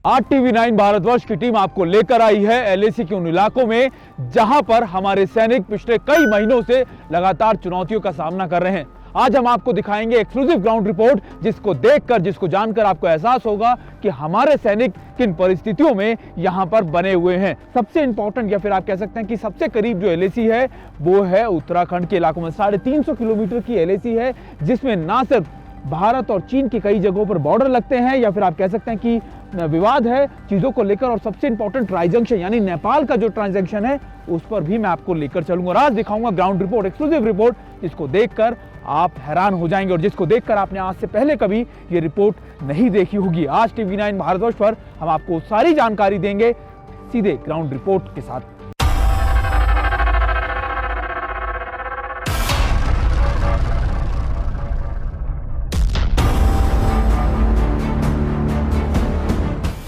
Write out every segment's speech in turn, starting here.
आज टीवी9 भारतवर्ष की टीम आपको लेकर आई है एलएसी के उन इलाकों में जहां पर हमारे सैनिक पिछले कई महीनों से लगातार चुनौतियों का सामना कर रहे हैं। आज हम आपको दिखाएंगे एक्सक्लूसिव ग्राउंड रिपोर्ट, जिसको देखकर, जिसको जानकर आपको एहसास होगा कि हमारे सैनिक किन परिस्थितियों में यहां पर बने हुए हैं। सबसे इंपॉर्टेंट या फिर आप कह सकते हैं कि सबसे करीब जो एलएसी है वो है उत्तराखंड के इलाकों में। 350 किलोमीटर की एलएसी है, जिसमें ना सिर्फ भारत और चीन की कई जगहों पर बॉर्डर लगते हैं या फिर आप कह सकते हैं कि विवाद है चीजों को लेकर, और सबसे इंपॉर्टेंट ट्रांजैक्शन यानी नेपाल का जो ट्रांजैक्शन है उस पर भी मैं आपको लेकर चलूंगा। और आज दिखाऊंगा ग्राउंड रिपोर्ट, एक्सक्लूसिव रिपोर्ट, जिसको देखकर आप हैरान हो जाएंगे और जिसको देखकर आपने आज से पहले कभी ये रिपोर्ट नहीं देखी होगी। आज टीवी9 भारतवर्ष पर हम आपको सारी जानकारी देंगे सीधे ग्राउंड रिपोर्ट के साथ।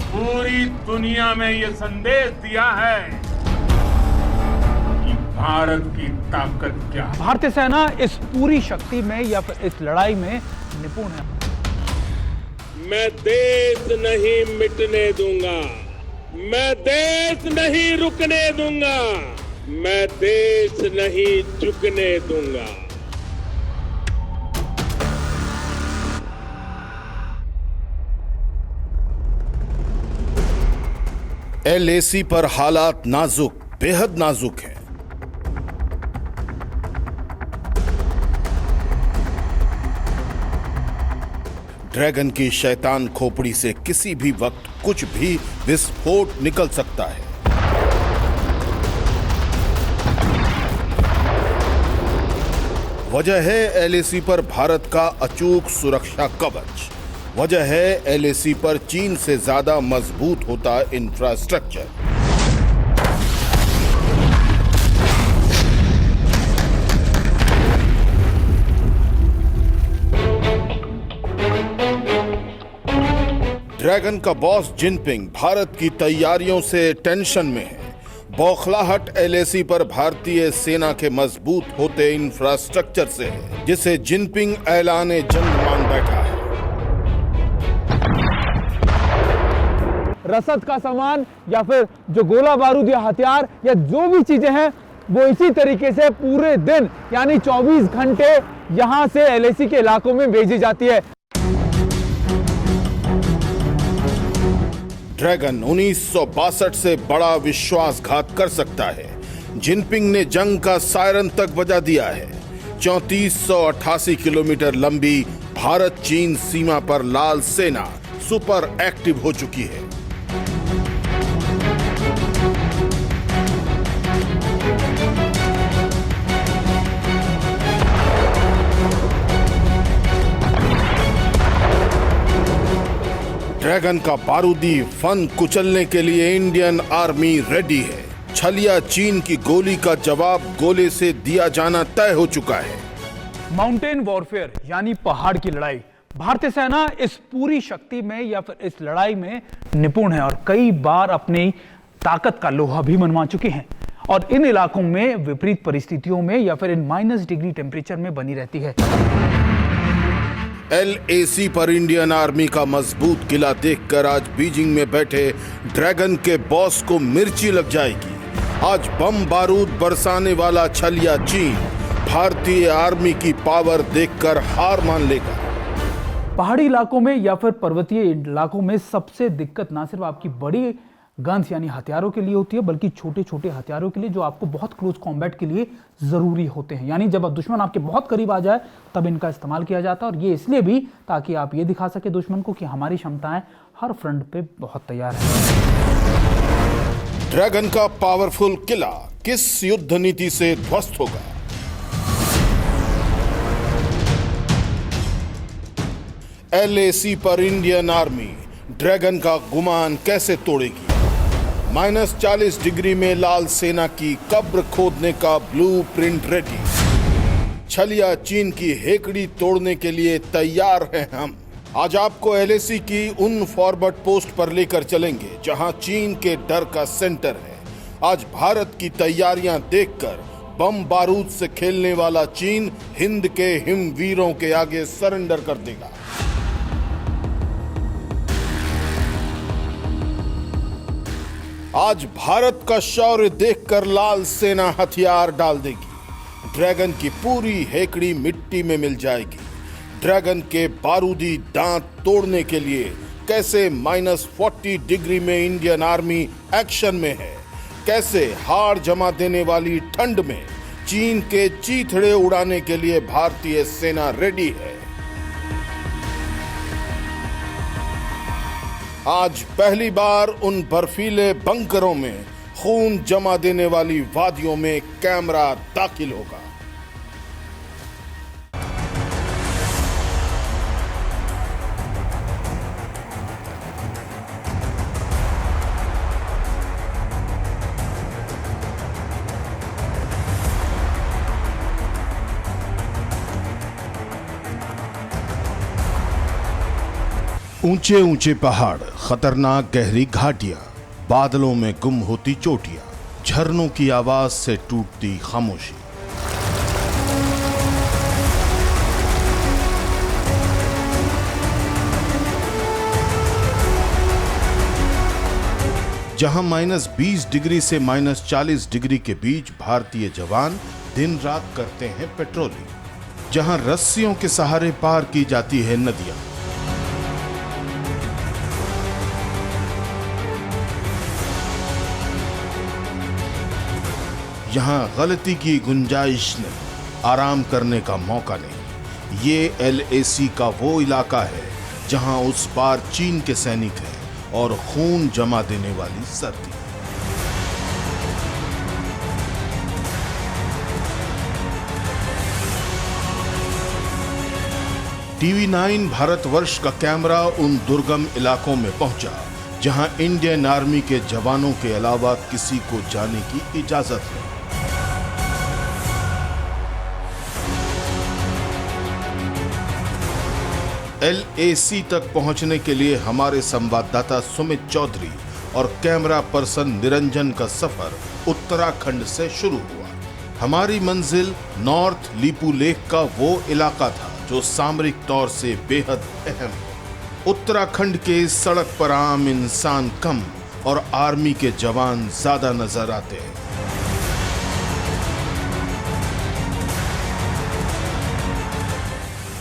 पूरी दुनिया में ये संदेश दिया है कि भारत की ताकत क्या है। भारतीय सेना इस पूरी शक्ति में या फिर इस लड़ाई में निपुण है। मैं देश नहीं मिटने दूंगा, मैं देश नहीं रुकने दूंगा, मैं देश नहीं झुकने दूंगा। एलएसी पर हालात नाजुक, बेहद नाजुक हैं। ड्रैगन की शैतान खोपड़ी से किसी भी वक्त कुछ भी विस्फोट निकल सकता है। वजह है एलएसी पर भारत का अचूक सुरक्षा कवच। वजह है एलएसी पर चीन से ज्यादा मजबूत होता इंफ्रास्ट्रक्चर। ड्रैगन का बॉस जिनपिंग भारत की तैयारियों से टेंशन में है। बौखलाहट एलएसी पर भारतीय सेना के मजबूत होते इंफ्रास्ट्रक्चर से है, जिसे जिनपिंग ऐलाने जंग मान बैठा है। रसद का सामान या फिर जो गोला बारूद या हथियार या जो भी चीजें हैं वो इसी तरीके से पूरे दिन यानी 24 घंटे यहां से एलएसी के इलाकों में भेजी जाती है। ड्रैगन 1962 से बड़ा विश्वासघात कर सकता है। जिनपिंग ने जंग का सायरन तक बजा दिया है। 3488 किलोमीटर लंबी भारत चीन सीमा पर लाल सेना सुपर एक्टिव हो चुकी है। ड्रैगन का बारूदी फन कुचलने के लिए इंडियन आर्मी रेडी है। छलिया चीन की गोली का जवाब गोले से दिया जाना तय हो चुका है। माउंटेन वॉरफेयर यानी पहाड़ की लड़ाई, भारतीय सेना इस पूरी शक्ति में या फिर इस लड़ाई में निपुण है और कई बार अपनी ताकत का लोहा भी मनवा चुकी है और इन इलाकों में विपरीत परिस्थितियों में या फिर इन -डिग्री टेम्परेचर में बनी रहती है। एलएसी पर इंडियन आर्मी का मजबूत किला देखकर आज बीजिंग में बैठे ड्रैगन के बॉस को मिर्ची लग जाएगी। आज बम बारूद बरसाने वाला छलिया चीन भारतीय आर्मी की पावर देखकर हार मान लेगा। पहाड़ी इलाकों में या फिर पर्वतीय इलाकों में सबसे दिक्कत ना सिर्फ आपकी बड़ी गन्स यानी हथियारों के लिए होती है, बल्कि छोटे छोटे हथियारों के लिए जो आपको बहुत क्लोज कॉम्बैट के लिए जरूरी होते हैं। यानी जब दुश्मन आपके बहुत करीब आ जाए तब इनका इस्तेमाल किया जाता है और ये इसलिए भी ताकि आप ये दिखा सके दुश्मन को कि हमारी क्षमताएं हर फ्रंट पे बहुत तैयार है। ड्रैगन का पावरफुल किला किस युद्ध नीति से ध्वस्त होगा? एलएसी पर इंडियन आर्मी ड्रैगन का गुमान कैसे तोड़ेगी? -40 डिग्री में लाल सेना की कब्र खोदने का ब्लूप्रिंट रेडी। छलिया चीन की हेकड़ी तोड़ने के लिए तैयार हैं हम। आज आपको एलएसी की उन फॉरवर्ड पोस्ट पर लेकर चलेंगे जहां चीन के डर का सेंटर है। आज भारत की तैयारियां देखकर बम बारूद से खेलने वाला चीन हिंद के हिमवीरों के आगे सरेंडर कर देगा। आज भारत का शौर्य देखकर लाल सेना हथियार डाल देगी। ड्रैगन की पूरी हेकड़ी मिट्टी में मिल जाएगी। ड्रैगन के बारूदी दांत तोड़ने के लिए कैसे -40 डिग्री में इंडियन आर्मी एक्शन में है, कैसे हार जमा देने वाली ठंड में चीन के चीथड़े उड़ाने के लिए भारतीय सेना रेडी है। आज पहली बार उन बर्फीले बंकरों में खून जमा देने वाली वादियों में कैमरा दाखिल होगा। ऊंचे ऊंचे पहाड़, खतरनाक गहरी घाटियां, बादलों में गुम होती चोटियां, झरनों की आवाज से टूटती खामोशी। जहां -20 डिग्री से -40 डिग्री के बीच भारतीय जवान दिन रात करते हैं पेट्रोलिंग, जहां रस्सियों के सहारे पार की जाती है नदियां, यहां गलती की गुंजाइश नहीं, आराम करने का मौका नहीं। ये LAC का वो इलाका है जहां उस पार चीन के सैनिक हैं और खून जमा देने वाली सर्दी। TV9 भारतवर्ष का कैमरा उन दुर्गम इलाकों में पहुंचा जहां इंडियन आर्मी के जवानों के अलावा किसी को जाने की इजाजत नहीं। LAC तक पहुंचने के लिए हमारे संवाददाता सुमित चौधरी और कैमरा पर्सन निरंजन का सफर उत्तराखंड से शुरू हुआ। हमारी मंजिल नॉर्थ लीपू लेक का वो इलाका था जो सामरिक तौर से बेहद अहम है। उत्तराखंड के इस सड़क पर आम इंसान कम और आर्मी के जवान ज्यादा नजर आते हैं।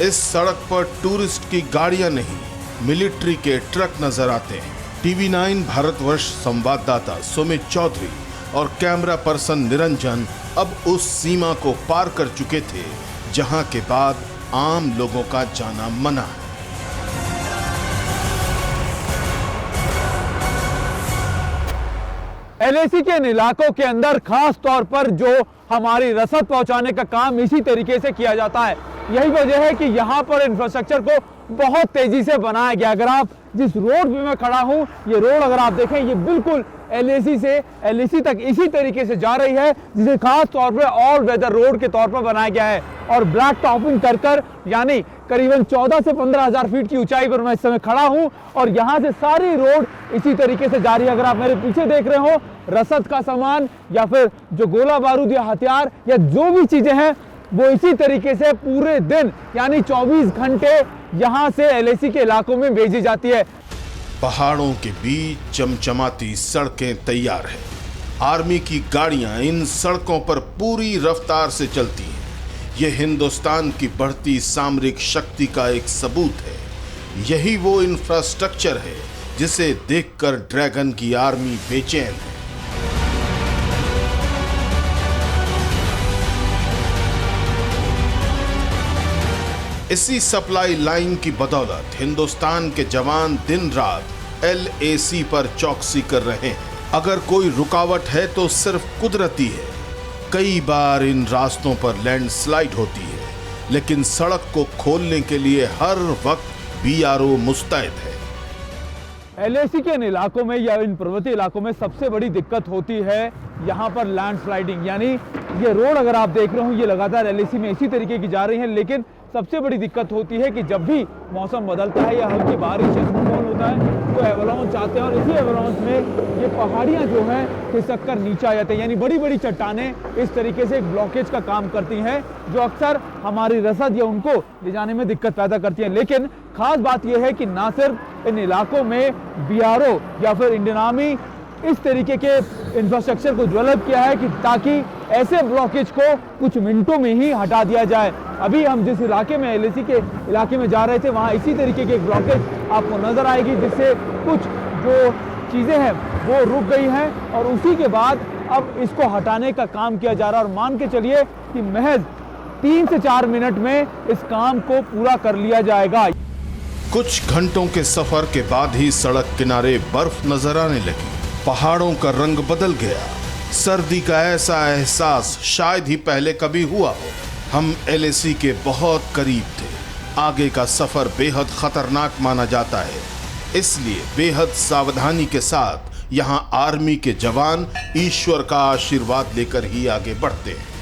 इस सड़क पर टूरिस्ट की गाड़ियां नहीं, मिलिट्री के ट्रक नजर आते हैं। TV9 भारतवर्ष संवाददाता सुमित चौधरी और कैमरा पर्सन निरंजन अब उस सीमा को पार कर चुके थे जहां के बाद आम लोगों का जाना मना है। LAC के इन इलाकों के अंदर खास तौर पर जो हमारी रसद पहुंचाने का काम इसी तरीके से किया जाता है। यही वजह है कि यहाँ पर इंफ्रास्ट्रक्चर को बहुत तेजी से बनाया गया। अगर आप जिस रोड पे मैं खड़ा हूँ, ये रोड अगर आप देखें, ये बिल्कुल LAC से LAC तक इसी तरीके से जा रही है, जिसे खास तौर पे ऑल वेदर रोड के तौर पर बनाया गया है। और ब्लैक टॉपिंग कर यानी करीबन 14 से 15,000 फीट की ऊंचाई पर मैं इस समय खड़ा हूँ और यहाँ से सारी रोड इसी तरीके से जा रही है। अगर आप मेरे पीछे देख रहे हो, रसद का सामान या फिर जो गोला बारूद या हथियार या जो भी चीजें हैं वो इसी तरीके से पूरे दिन यानी 24 घंटे यहाँ से LAC के इलाकों में भेजी जाती है। पहाड़ों के बीच चमचमाती सड़कें तैयार है। आर्मी की गाड़ियां इन सड़कों पर पूरी रफ्तार से चलती हैं। यह हिंदुस्तान की बढ़ती सामरिक शक्ति का एक सबूत है। यही वो इंफ्रास्ट्रक्चर है जिसे देखकर ड्रैगन की आर्मी बेचैन है। इसी सप्लाई लाइन की बदौलत हिंदुस्तान के जवान दिन रात LAC पर चौकसी कर रहे हैं। अगर कोई रुकावट है तो सिर्फ कुदरती है। कई बार इन रास्तों पर लैंडस्लाइड होती है, लेकिन सड़क को खोलने के लिए हर वक्त BRO मुस्तैद है। LAC के इन इलाकों में या इन पर्वतीय इलाकों में सबसे बड़ी दिक्कत होती है यहाँ पर लैंडस्लाइडिंग। यानी ये रोड अगर आप देख रहे हो, ये लगातार LAC में इसी तरीके की जा रही है, लेकिन सबसे बड़ी दिक्कत होती है कि जब भी मौसम बदलता है या हल्की बारिश या तूफान होता है तो एवलांच आते हैं और इसी एवलांच में ये पहाड़ियाँ जो हैं खिसक कर नीचे आ जाते हैं। यानी बड़ी बड़ी चट्टानें इस तरीके से एक ब्लॉकेज का काम करती हैं जो अक्सर हमारी रसद या उनको ले जाने में दिक्कत पैदा करती है। लेकिन खास बात यह है कि ना सिर्फ इन इलाकों में BRO या फिर इंडियन आर्मी इस तरीके के इंफ्रास्ट्रक्चर को डेवलप किया है कि ताकि ऐसे ब्लॉकेज को कुछ मिनटों में ही हटा दिया जाए। अभी हम जिस इलाके में एलएसी के इलाके में जा रहे थे वहाँ इसी तरीके की एक ब्लॉकेज आपको नजर आएगी, जिससे कुछ जो चीज़ें हैं वो रुक गई हैं और उसी के बाद अब इसको हटाने का काम किया जा रहा है। और मान के चलिए कि महज 3 से 4 मिनट में इस काम को पूरा कर लिया जाएगा। कुछ घंटों के सफर के बाद ही सड़क किनारे बर्फ नजर आने लगी। पहाड़ों का रंग बदल गया। सर्दी का ऐसा एहसास शायद ही पहले कभी हुआ हो। हम एलएसी के बहुत करीब थे। आगे का सफर बेहद खतरनाक माना जाता है, इसलिए बेहद सावधानी के साथ यहाँ आर्मी के जवान ईश्वर का आशीर्वाद लेकर ही आगे बढ़ते हैं।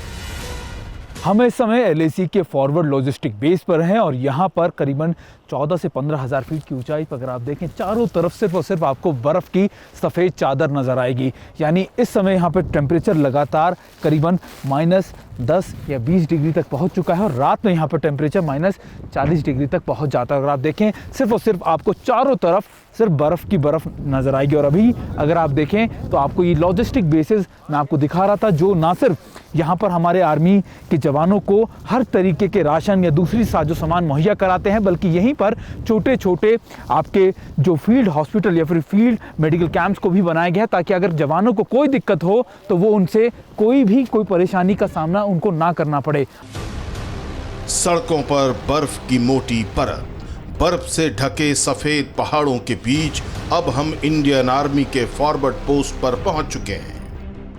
हम इस समय एलएसी के फॉरवर्ड लॉजिस्टिक बेस पर हैं और यहाँ पर करीबन 14 से 15,000 फीट की ऊंचाई पर अगर आप देखें चारों तरफ सिर्फ और सिर्फ आपको बर्फ़ की सफ़ेद चादर नज़र आएगी। यानी इस समय यहाँ पर टेम्परेचर लगातार करीबन -10 या 20 डिग्री तक पहुँच चुका है और रात में यहाँ पर टेम्परेचर -40 डिग्री तक पहुँच जाता है। अगर आप देखें सिर्फ और सिर्फ आपको चारों तरफ सिर्फ बर्फ़ की बर्फ़ नज़र आएगी। और अभी अगर आप देखें तो आपको ये लॉजिस्टिक बेसिस मैं आपको दिखा रहा था, जो ना सिर्फ यहाँ पर हमारे आर्मी के जवानों को हर तरीके के राशन या दूसरी साजो सामान मुहैया कराते हैं, बल्कि यहीं पर छोटे छोटे आपके जो फील्ड हॉस्पिटल या फिर फील्ड मेडिकल कैंप्स को भी बनाया गया है, ताकि अगर जवानों को कोई दिक्कत हो तो वो उनसे कोई परेशानी का सामना उनको ना करना पड़े। सड़कों पर बर्फ की मोटी परत, बर्फ से ढके सफेद पहाड़ों के बीच अब हम इंडियन आर्मी के फॉरवर्ड पोस्ट पर पहुंच चुके हैं।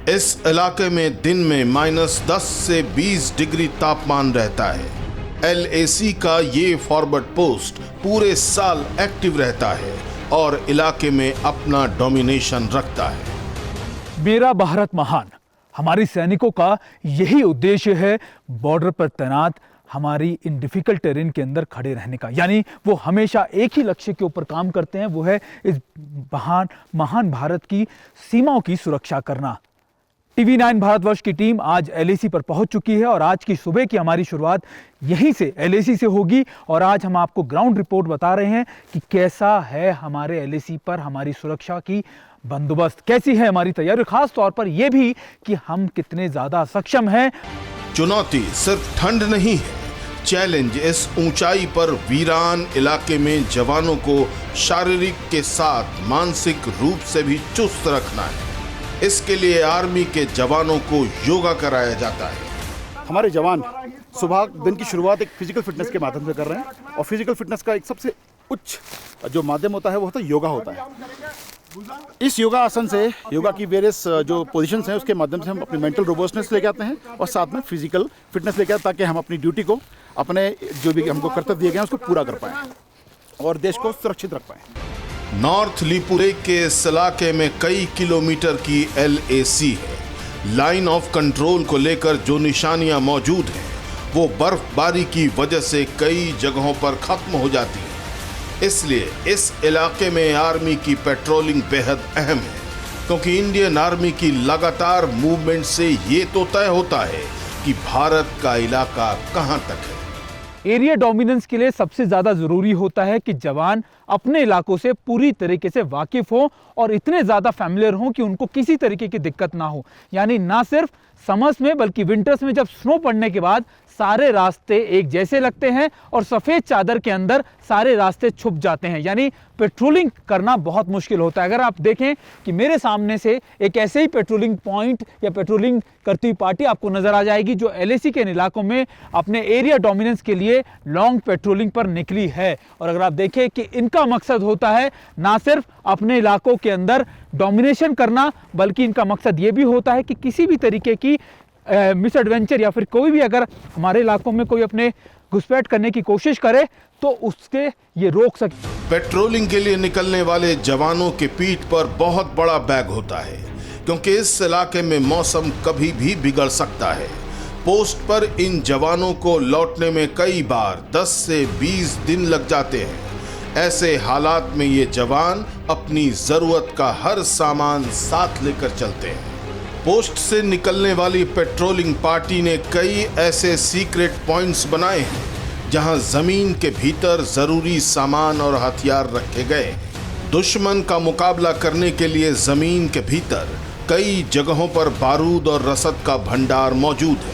इस इलाके में दिन में -10 से 20 डिग्री तापमान रहता है। एलएसी का ये फॉरवर्ड पोस्ट पूरे साल एक्टिव रहता है और इलाके में अपना डोमिनेशन रखता है। मेरा भारत महान, हमारे सैनिकों का यही उद्देश्य है बॉर्डर पर तैनात हमारी इन डिफिकल्ट टेरेन के अंदर खड़े रहने का। यानी वो हमेशा एक ही लक्ष्य के ऊपर काम करते हैं, वो है इस महान भारत की सीमाओं की सुरक्षा करना। TV9 भारतवर्ष की टीम आज एलएसी पर पहुंच चुकी है और आज की सुबह की हमारी शुरुआत यहीं से एलएसी से होगी। और आज हम आपको ग्राउंड रिपोर्ट बता रहे हैं कि कैसा है हमारे एलएसी पर हमारी सुरक्षा की बंदोबस्त, कैसी है हमारी तैयारी, खास तौर पर यह भी कि हम कितने ज्यादा सक्षम हैं। चुनौती सिर्फ ठंड नहीं है, चैलेंज इस ऊंचाई पर वीरान इलाके में जवानों को शारीरिक के साथ मानसिक रूप से भी चुस्त रखना है। इसके लिए आर्मी के जवानों को योगा कराया जाता है। हमारे जवान सुबह दिन की शुरुआत एक फिजिकल फिटनेस के माध्यम से कर रहे हैं और फिजिकल फिटनेस का एक सबसे उच्च जो माध्यम होता है वो होता है योगा होता है। इस योगा आसन से योगा की वेरियस जो पोजीशंस हैं उसके माध्यम से हम अपनी मेंटल रोबस्टनेस लेके आते हैं और साथ में फिजिकल फिटनेस लेके आते हैं, ताकि हम अपनी ड्यूटी को, अपने जो भी हमको कर्तव्य दिए गए हैं उसको पूरा कर पाएँ और देश को सुरक्षित रख पाएँ। नॉर्थ लिपुरे के इस इलाके में कई किलोमीटर की एलएसी है। लाइन ऑफ कंट्रोल को लेकर जो निशानियां मौजूद हैं वो बर्फबारी की वजह से कई जगहों पर खत्म हो जाती है। इसलिए इस इलाके में आर्मी की पेट्रोलिंग बेहद अहम है, क्योंकि इंडियन आर्मी की लगातार मूवमेंट से ये तो तय होता है कि भारत का इलाका कहां तक है। एरिया डोमिनेंस के लिए सबसे ज्यादा जरूरी होता है कि जवान अपने इलाकों से पूरी तरीके से वाकिफ हो और इतने ज्यादा फैमिलियर हों कि उनको किसी तरीके की दिक्कत ना हो। यानी ना सिर्फ समर्स में बल्कि विंटर्स में जब स्नो पड़ने के बाद सारे रास्ते एक जैसे लगते हैं और सफेद चादर के अंदर सारे रास्ते छुप जाते हैं। यानी पेट्रोलिंग करना बहुत मुश्किल होता है। अगर आप देखें कि मेरे सामने से एक ऐसे ही पेट्रोलिंग पॉइंट या पेट्रोलिंग करती हुई पार्टी आपको नजर आ जाएगी, जो एलएसी के इलाकों में अपने एरिया डोमिनेंस के लिए लॉन्ग पेट्रोलिंग पर निकली है। और अगर आप देखें कि इनका मकसद होता है ना सिर्फ अपने इलाकों के अंदर डोमिनेशन करना, बल्कि इनका मकसद ये भी होता है कि किसी भी तरीके की मिस एडवेंचर या फिर कोई भी अगर हमारे इलाकों में कोई अपने घुसपैठ करने की कोशिश करे तो उसके ये रोक सकते। पेट्रोलिंग के लिए निकलने वाले जवानों के पीठ पर बहुत बड़ा बैग होता है, क्योंकि इस इलाके में मौसम कभी भी बिगड़ सकता है। पोस्ट पर इन जवानों को लौटने में कई बार 10 से 20 दिन लग जाते हैं। ऐसे हालात में ये जवान अपनी जरूरत का हर सामान साथ लेकर चलते हैं। पोस्ट से निकलने वाली पेट्रोलिंग पार्टी ने कई ऐसे सीक्रेट पॉइंट्स बनाए हैं जहां जमीन के भीतर जरूरी सामान और हथियार रखे गए। दुश्मन का मुकाबला करने के लिए जमीन के भीतर कई जगहों पर बारूद और रसद का भंडार मौजूद है।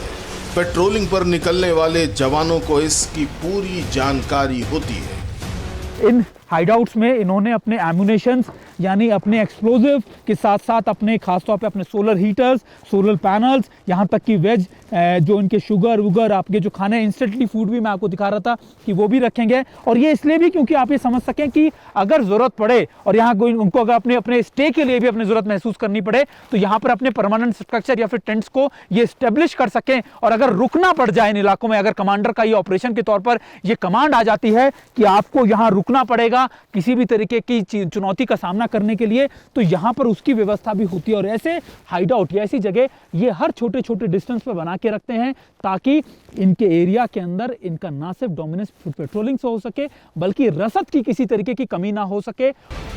पेट्रोलिंग पर निकलने वाले जवानों को इसकी पूरी जानकारी होती है। इन हाइडआउट्स में इन्होंने अपने एम्यूनेशंस यानी अपने एक्सप्लोजिव के साथ साथ अपने खासतौर पे अपने सोलर हीटर्स, सोलर पैनल्स, यहाँ तक कि वेज जो इनके शुगर वुगर आपके जो खाने इंस्टेंटली फूड भी मैं आपको दिखा रहा था कि वो भी रखेंगे। और ये इसलिए भी क्योंकि आप ये समझ सकें कि अगर ज़रूरत पड़े और यहाँ कोई उनको अगर अपने स्टे के लिए भी अपनी ज़रूरत महसूस करनी पड़े तो यहाँ पर अपने परमानेंट स्ट्रक्चर या फिर टेंट्स को ये इस्टेब्लिश कर सकें। और अगर रुकना पड़ जाए इन इलाकों में, अगर कमांडर का ये ऑपरेशन के तौर पर ये कमांड आ जाती है कि आपको यहाँ रुकना पड़ेगा किसी भी तरीके की चुनौती का सामना करने के लिए, तो यहाँ पर उसकी व्यवस्था भी होती है। और ऐसे हाइडआउट या ऐसी जगह ये हर छोटे छोटे डिस्टेंस पर बना के रखते हैं ताकि इनके एरिया के अंदर इनका ना सिर्फ डोमिनेंस पेट्रोलिंग से हो सके बल्कि रसद की किसी तरीके की कमी ना हो सके।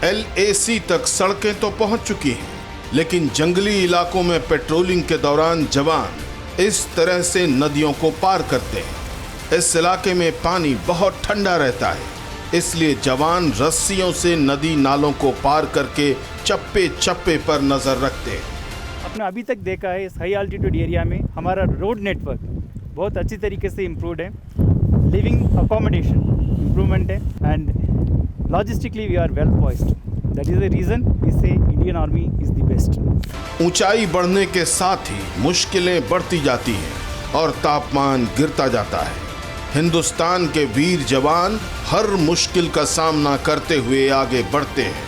LAC तक सड़कें तो पहुंच चुकी हैं, लेकिन जंगली इलाकों में पेट्रोलिंग के दौरान जवान इस तरह से नदियों को पार करते हैं। इस इलाके में पानी बहुत ठंडा रहता है, इसलिए जवान रस्सियों से नदी नालों को पार करके चप्पे चप्पे पर नजर रखते हैं। आपने अभी तक देखा है इस हाई अल्टीट्यूड एरिया में हमारा रोड नेटवर्क बहुत अच्छी तरीके से इम्प्रूव्ड है, लिविंग अकोमोडेशन इम्प्रूवमेंट है and logistically we are well poised. That is the reason we say Indian army is the best. ऊंचाई बढ़ने के साथ ही मुश्किलें बढ़ती जाती हैं और तापमान गिरता जाता है। हिंदुस्तान के वीर जवान हर मुश्किल का सामना करते हुए आगे बढ़ते हैं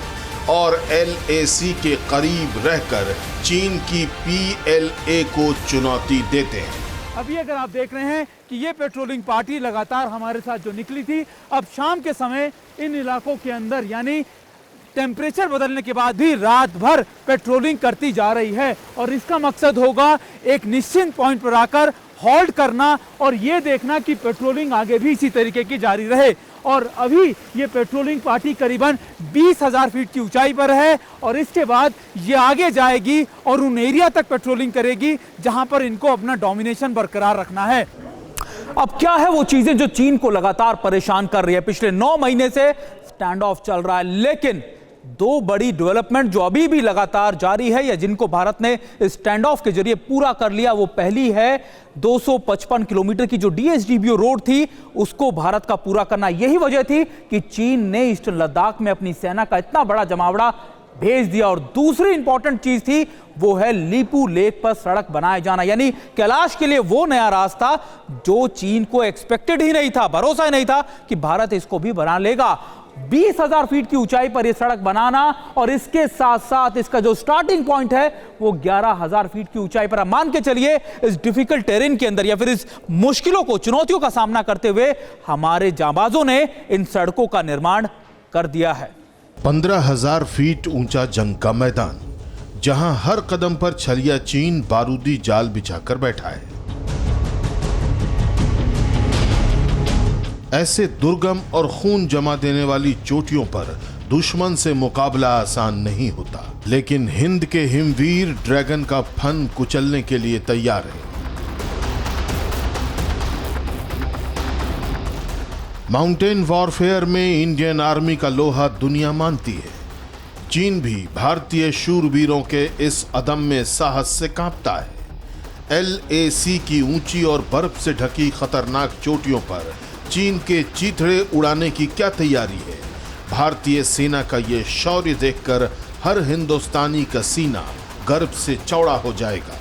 और LAC के करीब रहकर चीन की PLA को चुनौती देते हैं। अभी अगर आप देख रहे हैं कि ये पेट्रोलिंग पार्टी लगातार हमारे साथ जो निकली थी, अब शाम के समय इन इलाकों के अंदर यानी टेम्परेचर बदलने के बाद भी रात भर पेट्रोलिंग करती जा रही है। और इसका मकसद होगा एक निश्चित पॉइंट पर आकर हॉल्ट करना और ये देखना कि पेट्रोलिंग आगे भी इसी तरीके की जारी रहे। और अभी ये पेट्रोलिंग पार्टी करीबन 20,000 फीट की ऊंचाई पर है और इसके बाद ये आगे जाएगी और उन एरिया तक पेट्रोलिंग करेगी जहां पर इनको अपना डोमिनेशन बरकरार रखना है। अब क्या है वो चीजें जो चीन को लगातार परेशान कर रही है? पिछले 9 महीने से स्टैंड ऑफ चल रहा है, लेकिन दो बड़ी डेवलपमेंट जो अभी भी लगातार जारी है या जिनको भारत ने स्टैंड ऑफ के जरिए पूरा कर लिया, वो पहली है 255 किलोमीटर की जो DSDBO रोड थी उसको भारत का पूरा करना। यही वजह थी कि चीन ने ईस्टर्न लद्दाख में अपनी सेना का इतना बड़ा जमावड़ा भेज दिया। और दूसरी इंपॉर्टेंट चीज थी वो है लीपू लेक पर सड़क बनाए जाना, यानी कैलाश के लिए वो नया रास्ता जो चीन को एक्सपेक्टेड ही नहीं था, भरोसा ही नहीं था कि भारत इसको भी बना लेगा। 20,000 फीट की ऊंचाई पर यह सड़क बनाना और इसके साथ साथ इसका जो स्टार्टिंग पॉइंट है वो 11,000 फीट की ऊंचाई पर। मान के चलिए इस डिफिकल्ट टेरेन के अंदर या फिर इस मुश्किलों को, चुनौतियों का सामना करते हुए हमारे जांबाजों ने इन सड़कों का निर्माण कर दिया है। 15,000 फीट ऊंचा जंग का मैदान, जहां हर कदम पर छलिया चीन बारूदी जाल बिछाकर बैठा है। ऐसे दुर्गम और खून जमा देने वाली चोटियों पर दुश्मन से मुकाबला आसान नहीं होता, लेकिन हिंद के हिमवीर ड्रैगन का फन कुचलने के लिए तैयार है। माउंटेन वॉरफेयर में इंडियन आर्मी का लोहा दुनिया मानती है। चीन भी भारतीय शूरवीरों के इस अदम्य साहस से कांपता है। LAC की ऊंची और बर्फ से ढकी खतरनाक चोटियों पर चीन के चीथड़े उड़ाने की क्या तैयारी है? भारतीय सेना का ये शौर्य देखकर हर हिंदुस्तानी का सीना गर्व से चौड़ा हो जाएगा।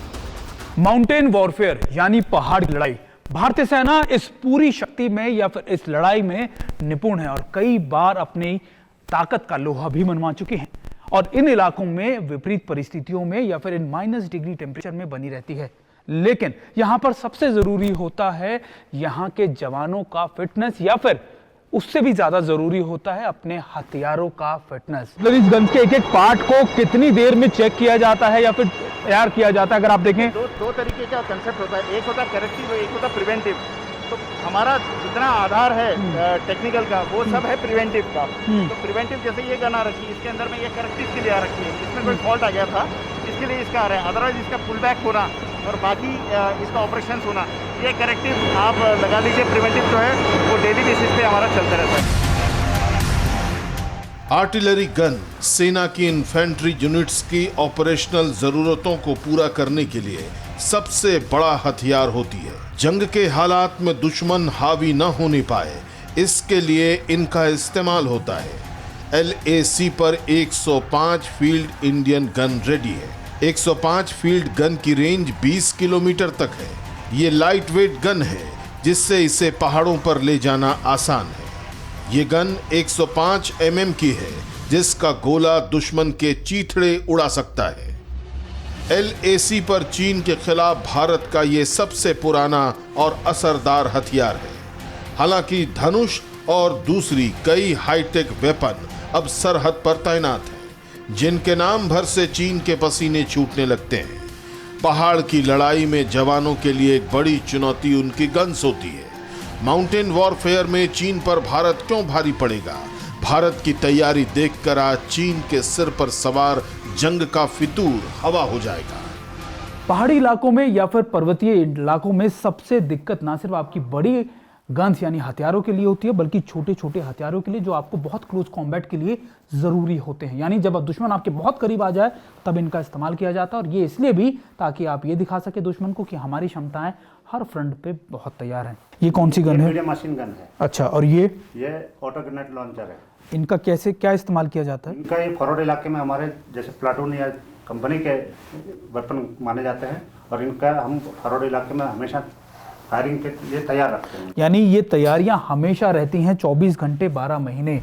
माउंटेन वॉरफेयर यानी पहाड़ी लड़ाई, भारतीय सेना इस पूरी शक्ति में या फिर इस लड़ाई में निपुण है और कई बार अपनी ताकत का लोहा भी मनवा चुकी है और इन इलाकों में विपरीत परिस्थितियों में या फिर इन -डिग्री टेम्परेचर में बनी रहती है। लेकिन यहां पर सबसे जरूरी होता है यहां के जवानों का फिटनेस या फिर उससे भी ज्यादा जरूरी होता है अपने हथियारों का फिटनेस। मतलब इस गन के एक एक पार्ट को कितनी देर में चेक किया जाता है या फिर तैयार किया जाता है? अगर आप देखें दो तरीके का कंसेप्ट होता है, एक होता है करेक्टिव, एक होता है प्रिवेंटिव। तो हमारा जितना आधार है टेक्निकल का वो सब है प्रिवेंटिव का। तो प्रिवेंटिव जैसे ये गन आ रखी है, इसके अंदर में ये करेक्टिव के लिए आ रखी है, इसमें कोई फॉल्ट आ गया था इसके लिए इसका आ रहा है, अदरवाइज इसका पुल बैक होना और बाकी इसका ऑपरेशन होना, ये करेक्टिव आप लगा लीजिए। प्रिवेंटिव जो है वो डेली बेसिस पे हमारा चलता रहता है। आर्टिलरी गन सेना की इन्फेंट्री यूनिट्स की ऑपरेशनल जरूरतों को पूरा करने के लिए सबसे बड़ा हथियार होती है। जंग के हालात में दुश्मन हावी न होने पाए, इसके लिए इनका इस्तेमाल होता है। LAC पर 105 फील्ड इंडियन गन रेडी है। 105 फील्ड गन की रेंज 20 किलोमीटर तक है। ये लाइट वेट गन है, जिससे इसे पहाड़ों पर ले जाना आसान है। ये गन 105 mm की है, जिसका गोला दुश्मन के चीथड़े उड़ा सकता है। LAC पर चीन के खिलाफ भारत का ये सबसे पुराना और असरदार हथियार है। हालांकि धनुष और दूसरी कई हाईटेक वेपन अब सरहद पर तैनात हैं, जिनके नाम भर से चीन के पसीने छूटने लगते हैं। पहाड़ की लड़ाई में जवानों के लिए एक बड़ी चुनौती उनकी गन्स होती है। माउंटेन वॉरफेयर में चीन पर भारत क्यों भारी पड़ेगा? भारत की तैयारी देखकर आज चीन के सिर पर सवार जंग का फितूर हवा हो जाएगा। पहाड़ी इलाकों में या फिर पर्वतीय इलाकों में सबसे दिक्कत ना सिर्फ आपकी बड़ी गन्स यानी हथियारों के लिए होती है, बल्कि छोटे छोटे हथियारों के लिए जो आपको बहुत क्लोज कॉम्बैट के लिए ज़रूरी होते हैं। यानी जब दुश्मन आपके बहुत करीब आ जाए तब इनका इस्तेमाल किया जाता है, और ये इसलिए भी ताकि आप ये दिखा सके दुश्मन को कि हमारी क्षमताएं हर फ्रंट पे बहुत तैयार हैं। ये कौन सी गन है? मीडियम मशीन गन है। अच्छा, और ये ऑटो ग्रेनेड लॉन्चर है। इनका कैसे क्या इस्तेमाल किया जाता है? इनका ये फॉरवर्ड इलाके में हमारे जैसे प्लाटून या कंपनी के वेपन माने जाते हैं, और इनका हम फॉरवर्ड इलाके में हमेशा फायरिंग के लिए तैयार रखते हैं। यानी ये तैयारियां हमेशा रहती हैं 24 घंटे 12 महीने।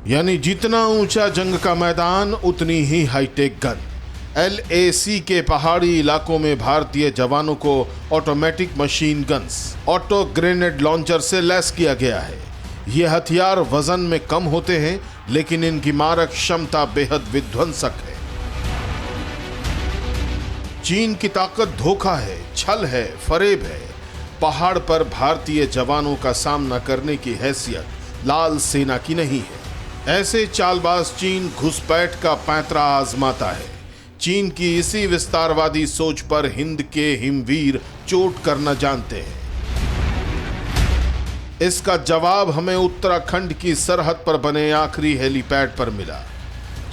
यानी जितना ऊंचा जंग का मैदान उतनी ही हाईटेक गन। LAC के पहाड़ी इलाकों में भारतीय जवानों को automatic machine guns auto grenade launcher से लैस किया गया है। ये हथियार वजन में कम होते हैं, लेकिन इनकी मारक क्षमता बेहद विध्वंसक है। चीन की ताकत धोखा है, छल है, फरेब है। पहाड़ पर भारतीय जवानों का सामना करने की हैसियत लाल सेना की नहीं है। ऐसे चालबाज चीन घुसपैठ का पैंतरा आजमाता है। चीन की इसी विस्तारवादी सोच पर हिंद के हिमवीर चोट करना जानते हैं। इसका जवाब हमें उत्तराखंड की सरहद पर बने आखिरी हेलीपैड पर मिला,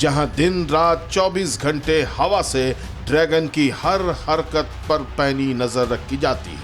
जहां दिन रात 24 घंटे हवा से ड्रैगन की हर हरकत पर पैनी नजर रखी जाती है।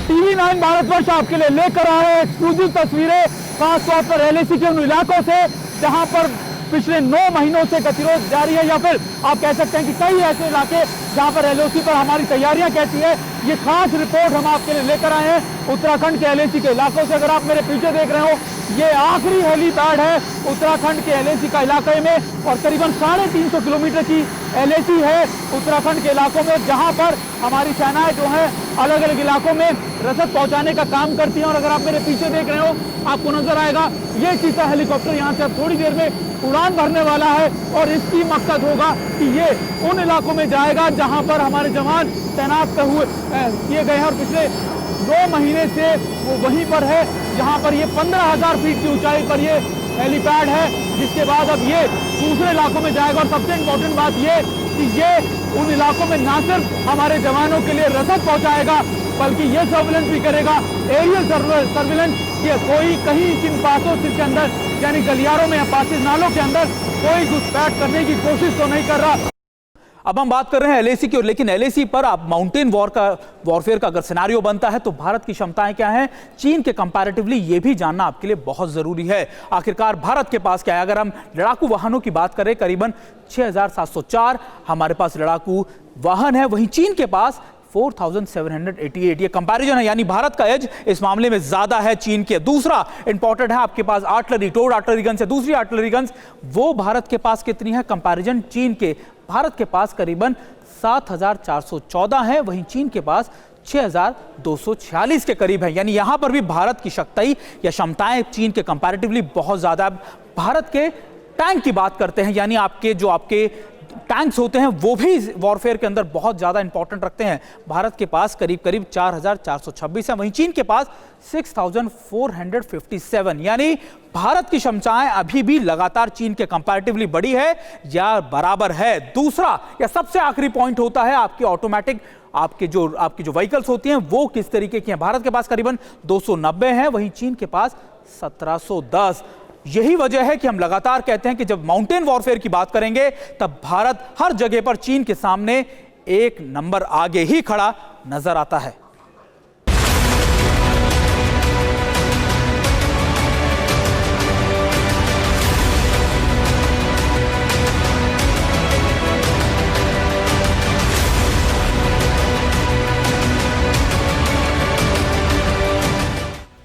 TV9 भारतवर्ष आपके लिए लेकर आए एक्सक्लूसिव तस्वीरें, खासतौर पर LAC के उन इलाकों से जहां पर पिछले 9 महीनों से गतिरोध जारी है, या फिर आप कह सकते हैं कि कई ऐसे इलाके जहां पर LAC पर हमारी तैयारियां कैसी है। ये खास रिपोर्ट हम आपके लिए लेकर आए हैं उत्तराखंड के LAC के इलाकों से। अगर आप मेरे पीछे देख रहे हो, ये आखिरी हेलीपैड है उत्तराखंड के LAC का इलाके में, और करीबन 350 किलोमीटर की LAC है उत्तराखंड के इलाकों में, जहां पर हमारी सेनाएं जो है अलग अलग इलाकों में रसद पहुंचाने का काम करती हैं। और अगर आप मेरे पीछे देख रहे हो, आपको नजर आएगा ये चीता हेलीकॉप्टर यहाँ से अब थोड़ी देर में उड़ान भरने वाला है, और इसकी मकसद होगा कि ये उन इलाकों में जाएगा जहां पर हमारे जवान तैनात किए गए हैं, और पिछले 2 महीने से वो वहीं पर है, जहां पर ये 15,000 फीट की ऊंचाई पर ये हेलीपैड है, जिसके बाद अब ये दूसरे इलाकों में जाएगा। और सबसे इम्पोर्टेंट बात ये कि ये उन इलाकों में ना सिर्फ हमारे जवानों के लिए रसद पहुंचाएगा, बल्कि ये सर्विलेंस भी करेगा, एरियल सर्विलेंस, कि कोई कहीं इन पासों के अंदर यानी गलियारों में या पासिस नालों के अंदर कोई घुसपैठ करने की कोशिश तो नहीं कर रहा। अब हम बात कर रहे हैं LAC की, लेकिन LAC पर आप माउंटेन वॉरफेयर का अगर सिनेरियो बनता है तो भारत की क्षमताएं क्या हैं चीन के कंपैरेटिवली, ये भी जानना आपके लिए बहुत जरूरी है। आखिरकार भारत के पास क्या है? अगर हम लड़ाकू वाहनों की बात करें, करीबन 6704 हमारे पास लड़ाकू वाहन है, वहीं चीन के पास 4788। ये कंपैरिजन है, यानी भारत का एज इस मामले में ज्यादा है चीन के। दूसरा इंपॉर्टेंट है आपके पास आर्टिलरी, टोड आर्टिलरी गन्स है, दूसरी आर्टिलरी गन्स वो भारत के पास कितनी है कंपैरिजन चीन के? भारत के पास करीबन 7414 है, वहीं चीन के पास 6246 के करीब है। यानी यहां पर भी भारत की शक्ति या क्षमताएं चीन के कंपैरेटिवली बहुत ज्यादा। भारत के टैंक की बात करते हैं, यानी आपके टैंक्स होते हैं वो भी वॉरफेयर के अंदर बहुत ज्यादा इंपॉर्टेंट रखते हैं। भारत के पास करीब 4426 है, वहीं चीन के पास 6457। यानी भारत की क्षमताएं अभी भी लगातार चीन के कंपैरेटिवली बड़ी है या बराबर है। दूसरा या सबसे आखिरी पॉइंट होता है आपके ऑटोमेटिक, आपकी जो व्हीकल्स होती हैं वो किस तरीके की हैं। भारत के पास करीबन 290 हैं, वहीं चीन के पास 1710। यही वजह है कि हम लगातार कहते हैं कि जब माउंटेन वॉरफेयर की बात करेंगे तब भारत हर जगह पर चीन के सामने एक नंबर आगे ही खड़ा नजर आता है।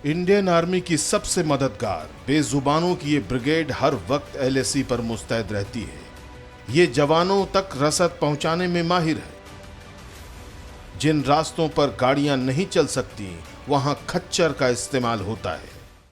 इंडियन आर्मी की सबसे मददगार बेजुबानों की ये ब्रिगेड हर वक्त एलएसी पर मुस्तैद रहती है। ये जवानों तक रसद पहुंचाने में माहिर है। जिन रास्तों पर गाड़ियां नहीं चल सकती वहां खच्चर का इस्तेमाल होता है।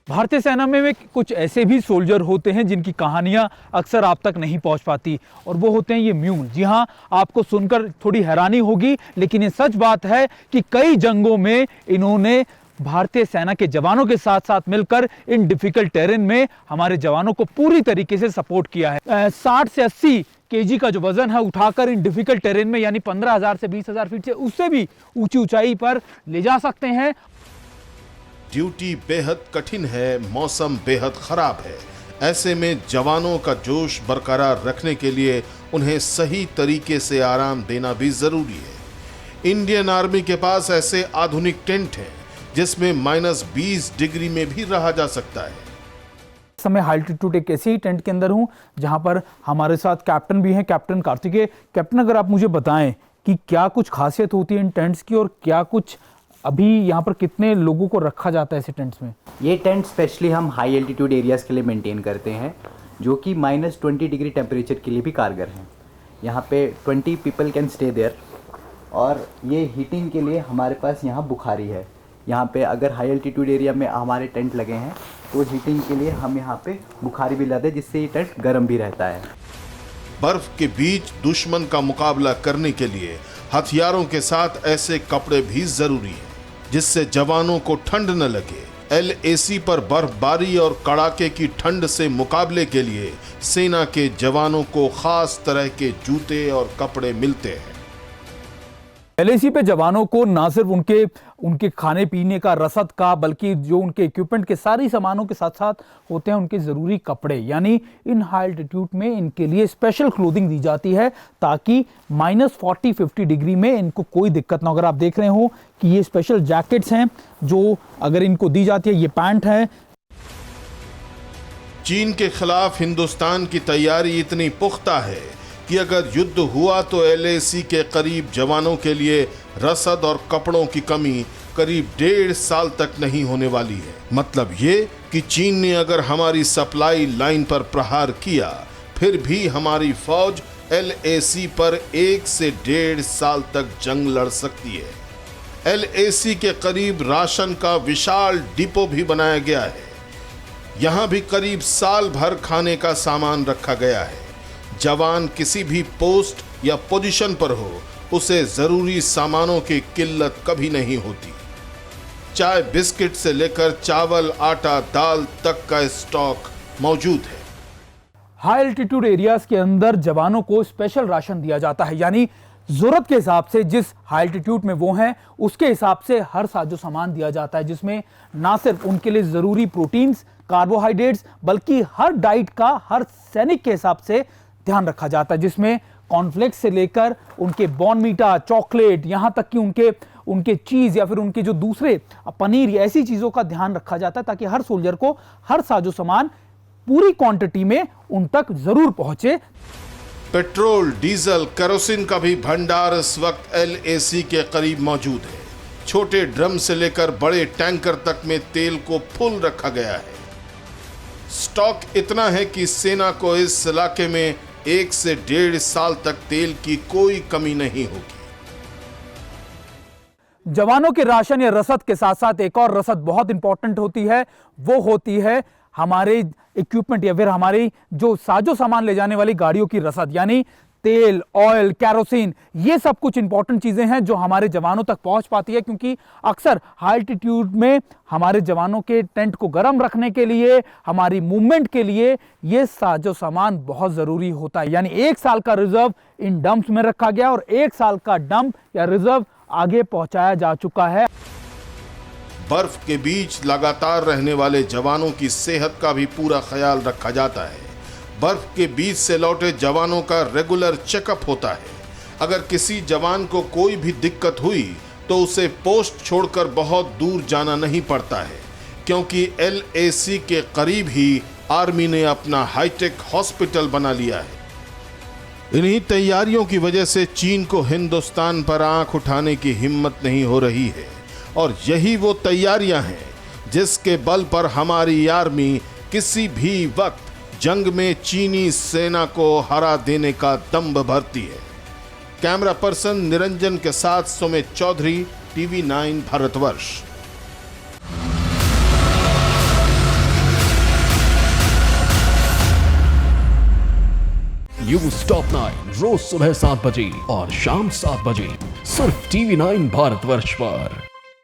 भारतीय सेना में कुछ ऐसे भी सोल्जर होते हैं जिनकी कहानियां अक्सर आप तक नहीं पहुंच पाती, और वो होते हैं ये म्यूल। जी हां, आपको सुनकर थोड़ी हैरानी होगी, लेकिन ये सच बात है कि कई जंगों में इन्होंने भारतीय सेना के जवानों के साथ साथ मिलकर इन डिफिकल्ट टेरेन में हमारे जवानों को पूरी तरीके से सपोर्ट किया है। 60 से 80 केजी का जो वजन है उठाकर इन डिफिकल्ट टेरेन में, यानी 15,000 से 20,000 फीट से उससे भी ऊंची ऊंचाई पर ले जा सकते हैं। ड्यूटी बेहद कठिन है, मौसम बेहद खराब है। ऐसे में जवानों का जोश बरकरार रखने के लिए उन्हें सही तरीके से आराम देना भी जरूरी है। इंडियन आर्मी के पास ऐसे आधुनिक टेंट हैं जिसमें -20 डिग्री में भी रहा जा सकता है। इस समय हाई एल्टीट्यूड एक ऐसे ही टेंट के अंदर हूं जहां पर हमारे साथ कैप्टन भी हैं, कैप्टन कार्तिकेय। कैप्टन, अगर आप मुझे बताएं कि क्या कुछ खासियत होती है इन टेंट्स की, और क्या कुछ अभी यहाँ पर कितने लोगों को रखा जाता है ऐसे टेंट्स में? ये टेंट स्पेशली हम हाई एल्टीट्यूड एरियाज़ के लिए मेंटेन करते हैं, जो कि -20 डिग्री टेम्परेचर के लिए भी कारगर हैं। यहाँ पे 20 पीपल कैन स्टे देयर, और ये हीटिंग के लिए हमारे पास यहाँ बुखारी है। यहाँ पे अगर हाई एल्टीट्यूड एरिया में हमारे टेंट लगे हैं तो हीटिंग के लिए हम यहाँ पे बुखारी भी लाते हैं, जिससे ये टेंट गर्म भी रहता है। बर्फ के बीच दुश्मन का मुकाबला करने के लिए हथियारों के साथ ऐसे कपड़े भी जरूरी हैं जिससे जवानों को ठंड न लगे। एलएसी पर बर्फबारी और कड़ाके की ठंड से मुकाबले के लिए सेना के जवानों को खास तरह के जूते और कपड़े मिलते हैं। एलएसी पे जवानों को ना सिर्फ उनके खाने पीने का, रसद का, बल्कि जो उनके इक्विपमेंट के सारी सामानों के साथ साथ होते हैं उनके ज़रूरी कपड़े, यानी इन हाई एल्टीट्यूड में इनके लिए स्पेशल क्लोथिंग दी जाती है ताकि -40-50 डिग्री में इनको कोई दिक्कत ना हो। अगर आप देख रहे हो कि ये स्पेशल जैकेट्स हैं जो अगर इनको दी जाती है, ये पैंट है। चीन के खिलाफ हिंदुस्तान की तैयारी इतनी पुख्ता है कि अगर युद्ध हुआ तो एलएसी के करीब जवानों के लिए रसद और कपड़ों की कमी करीब 1.5 साल तक नहीं होने वाली है। मतलब ये कि चीन ने अगर हमारी सप्लाई लाइन पर प्रहार किया, फिर भी हमारी फौज एलएसी पर 1 से 1.5 साल तक जंग लड़ सकती है। एलएसी के करीब राशन का विशाल डिपो भी बनाया गया है। यहाँ भी करीब साल भर खाने का सामान रखा गया है। जवान किसी भी पोस्ट या पोजीशन पर हो, उसे जरूरी सामानों की किल्लत कभी नहीं होती। चाय बिस्किट से लेकर चावल, आटा, दाल तक का स्टॉक मौजूद है। हाई एल्टीट्यूड एरियाज के अंदर जवानों को स्पेशल राशन दिया जाता है, यानी जरूरत के हिसाब से जिस हाई एल्टीट्यूड में वो हैं उसके हिसाब से हर साजो सामान दिया जाता है, जिसमें ना सिर्फ उनके लिए जरूरी प्रोटीन्स, कार्बोहाइड्रेट्स, बल्कि हर डाइट का हर सैनिक के हिसाब से ध्यान रखा जाता है, जिसमें कॉर्नफ्लेक्स से लेकर उनके बॉर्नवीटा, चॉकलेट, यहाँ तक कि उनके चीज़ या फिर उनके जो दूसरे पनीर, ऐसी चीज़ों का ध्यान रखा जाता है ताकि हर सोल्जर को हर साजो सामान पूरी क्वांटिटी में उन तक जरूर पहुंचे। पेट्रोल, डीजल, केरोसिन का भी भंडार इस वक्त एलएसी के करीब मौजूद है। छोटे ड्रम से लेकर बड़े टैंकर तक में तेल को फुल रखा गया है। स्टॉक इतना है कि सेना को इस इलाके में 1 से 1.5 साल तक तेल की कोई कमी नहीं होगी। जवानों के राशन या रसद के साथ साथ एक और रसद बहुत इंपॉर्टेंट होती है, वो होती है हमारे इक्विपमेंट या फिर हमारी जो साजो सामान ले जाने वाली गाड़ियों की रसद, यानी तेल, ऑयल, कैरोसिन, ये सब कुछ इंपॉर्टेंट चीजें हैं जो हमारे जवानों तक पहुंच पाती है, क्योंकि अक्सर हाई एल्टीट्यूड में हमारे जवानों के टेंट को गर्म रखने के लिए, हमारी मूवमेंट के लिए ये साजो सामान बहुत जरूरी होता है। यानी 1 साल का रिजर्व इन डंप्स में रखा गया और 1 साल का डंप या रिजर्व आगे पहुंचाया जा चुका है। बर्फ के बीच लगातार रहने वाले जवानों की सेहत का भी पूरा ख्याल रखा जाता है। बर्फ के बीच से लौटे जवानों का रेगुलर चेकअप होता है। अगर किसी जवान को कोई भी दिक्कत हुई तो उसे पोस्ट छोड़कर बहुत दूर जाना नहीं पड़ता है, क्योंकि LAC के करीब ही आर्मी ने अपना हाईटेक हॉस्पिटल बना लिया है। इन्हीं तैयारियों की वजह से चीन को हिंदुस्तान पर आंख उठाने की हिम्मत नहीं हो रही है, और यही वो तैयारियां हैं जिसके बल पर हमारी आर्मी किसी भी वक्त जंग में चीनी सेना को हरा देने का दम्भ भरती है। कैमरा पर्सन निरंजन के साथ Sumit Chaudhary, TV9 Bharatvarsh. News top 9 रोज सुबह 7 बजे और शाम 7 बजे सिर्फ TV9 भारतवर्ष पर।